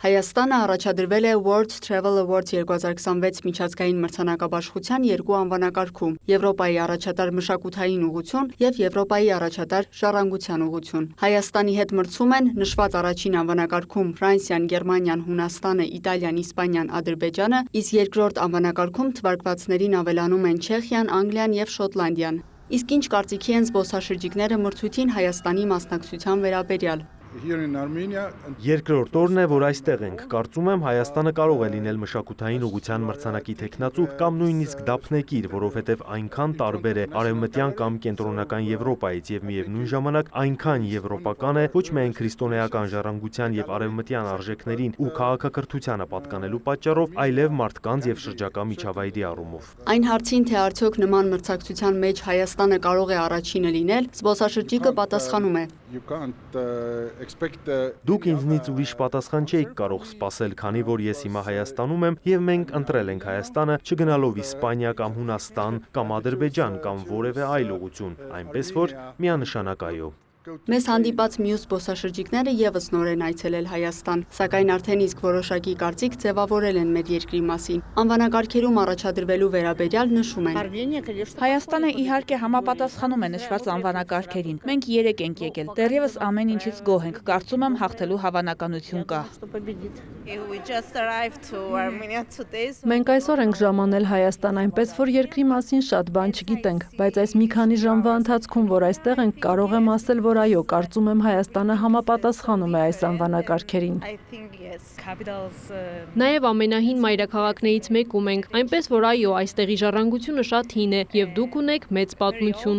Հայաստանը առաջադրվել է World Travel Awards 2026 միջազգային մրցանակաբաշխության երկու անվանակարգում՝ Եվրոպայի առաջատար մշակութային ուղղություն եւ Եվրոպայի առաջատար ժառանգության ուղղություն։ Հայաստանի հետ մրցում են նշված առաջին անվանակարգում Ֆրանսիան, Գերմանիան, Հունաստանը, Իտալիան, Իսպանիան, Ադրբեջանը, իսկ երկրորդ անվանակարգում թվարկվածներին ավելանում են Չեխիան, Անգլիան եւ Շոտլանդիան։ Իսկ ինչ կարծիքի են զբոսաշրջիկները մրցույթին Հայաստանի մասնակցության վերաբերյալ։ Երկրորդ օրն է, որ այստեղ ենք։ Կարծում եմ, Հայաստանը կարող է լինել մշակութային ուղղության մրցանակի թեկնածու կամ նույնիսկ դափնեկիր, որովհետև այնքան տարբեր է արևմտյան կամ կենտրոնական Եվրոպայից եւ միևնույն ժամանակ այնքան եվրոպական է, ոչ միայն քրիստոնեական ժառանգության եւ արևմտյան արժեքներին ու քաղաքակրթությանը պատկանելու պատճառով, այլև մարդկանց եւ շրջակա միջավայրի առումով։ Այն հարցին, թե արդյոք նման մրցակցության մեջ Հայաստանը կարող է առաջինը լինել, զբոսաշրջիկը պատասխանում է. Դուք ինձնից ուրիշ պատասխան չէիք կարող սպասել, քանի որ ես հիմա Հայաստանում եմ եւ մենք ընտրել ենք Հայաստանը, չգնալով Իսպանիա կամ Հունաստան կամ Ադրբեջան կամ որևէ այլ ուղղություն, այնպես որ միանշանակ այո։ Մեզ հանդիպած մյուս զբոսաշրջիկները եւս նոր են այցելել Հայաստան, սակայն արդեն իսկ որոշակի կարծիք ձևավորել են մեր երկրի մասին։ Անվանակարգերում առաջադրվելու վերաբերյալ նշում են. Հայաստանը իհարկե համապատասխանում է նշված անվանակարգերին։ Մենք 3 ենք եկել, դեռևս ամեն ինչից գոհ ենք, կարծում եմ հաղթելու հավանականություն կա։ Մենք այսօր ենք ժամանել Հայաստան, այնպես որ երկրի մասին շատ բան չգիտենք, բայց այս մի քանի ժամվա ընթացքում, որ այստեղ ենք, կարող եմ ասել, որ այո, կարծում եմ Հայաստանը համապատասխանում է այս անվանակարգերին։ Նաև ամենահին մայրաքաղաքներից մեկում ենք, այնպես որ այո, այստեղի ժառանգությունը շատ հին է եւ դուք ունեք մեծ պատմություն։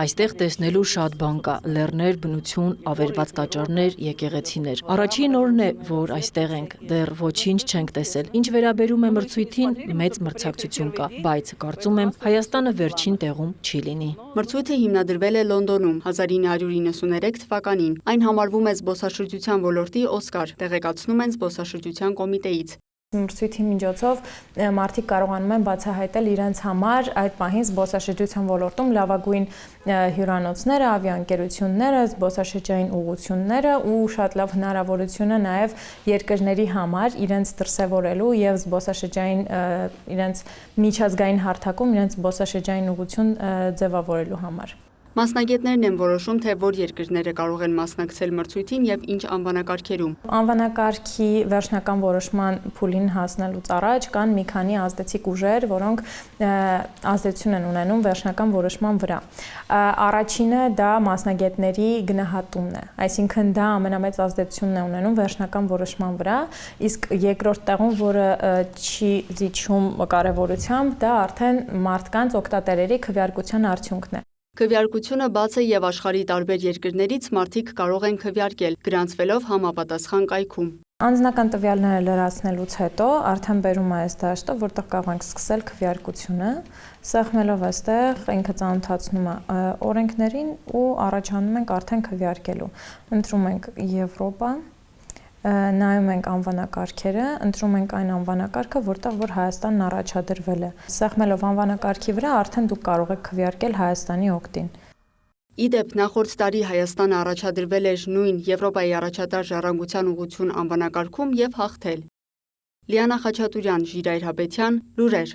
Այստեղ տեսնելու շատ բան կա՝ լեռներ, բնություն, ավերված տաճարներ, եկեղեցիներ։ Առաջին օրն է, որ այստեղ ենք, դեռ ոչինչ չենք տեսել։ Ինչ վերաբերում է մրցույթին, մեծ մրցակցություն կա, բայց կարծում եմ Հայաստանը վերջին տեղում չի լինի։ Մրցույթը հիմնադրվել է Լոնդոնում 1993 թվականին։ Այն համարվում է զբոսաշրջության ոլորտի Օսկար, տեղեկացնում են զբոսաշրջության կոմիտեից։ Մրցույթի միջոցով մարդիկ կարողանում են բացահայտել իրենց համար այդ պահին զբոսաշրջության ոլորտում լավագույն հյուրանոցները, ավիաընկերությունները, զբոսաշրջային ուղղությունները ու շատ լավ հնարավորություն է նաև երկրների համար իրենց դրսևորելու եւ զբոսաշրջային իրենց միջազգային հարթակում իրենց զբոսաշրջային ուղղություն ձևավորելու համար։ Մասնագետներն են որոշում, թե որ երկրները կարող են մասնակցել մրցույթին եւ ինչ անվանակարգերում։ Անվանակարգի վերջնական որոշման փուլին հասնելուց առաջ կան մի քանի ազդեցիկ ուժեր, որոնք ազդեցություն են ունենում վերջնական որոշման վրա։ Առաջինը դա մասնագետների գնահատումն է, այսինքն դա ամենամեծ ազդեցությունն է ունենում վերջնական որոշման վրա, իսկ երկրորդ տեղում, որը չի զիջում կարևորությամբ, դա արդեն մարդկանց օգտատերերի քվեարկության արդյունքն է։ Քվեարկությունը բաց է եւ աշխարհի տարբեր երկրներից մարդիկ կարող են քվեարկել, գրանցվելով համապատասխան կայքում։ Անձնական տվյալները լրացնելուց հետո արդեն բերում է այս դաշտը, որտեղ կարող ենք սկսել քվեարկությունը, սեղմելով այստեղ ինքը ծանոթացնում է օրենքներին ու առաջանում ենք արդեն քվեարկելու։ Ընտրում ենք Եվրոպա, նայում ենք անվանակարգերը, ընտրում ենք այն անվանակարգը, որտեղ որ Հայաստանն առաջադրվել է։ Սեղմելով անվանակարգի վրա արդեն դուք կարող եք քվեարկել Հայաստանի օգտին։ Իդեպ նախորդ տարի Հայաստանը առաջադրվել էր նույն Եվրոպայի առաջատար ժառանգության ուղղություն անվանակարգում եւ հաղթել։ Լիանա Խաչատուրյան, Ժիրայր Հաբետյան, լուրեր։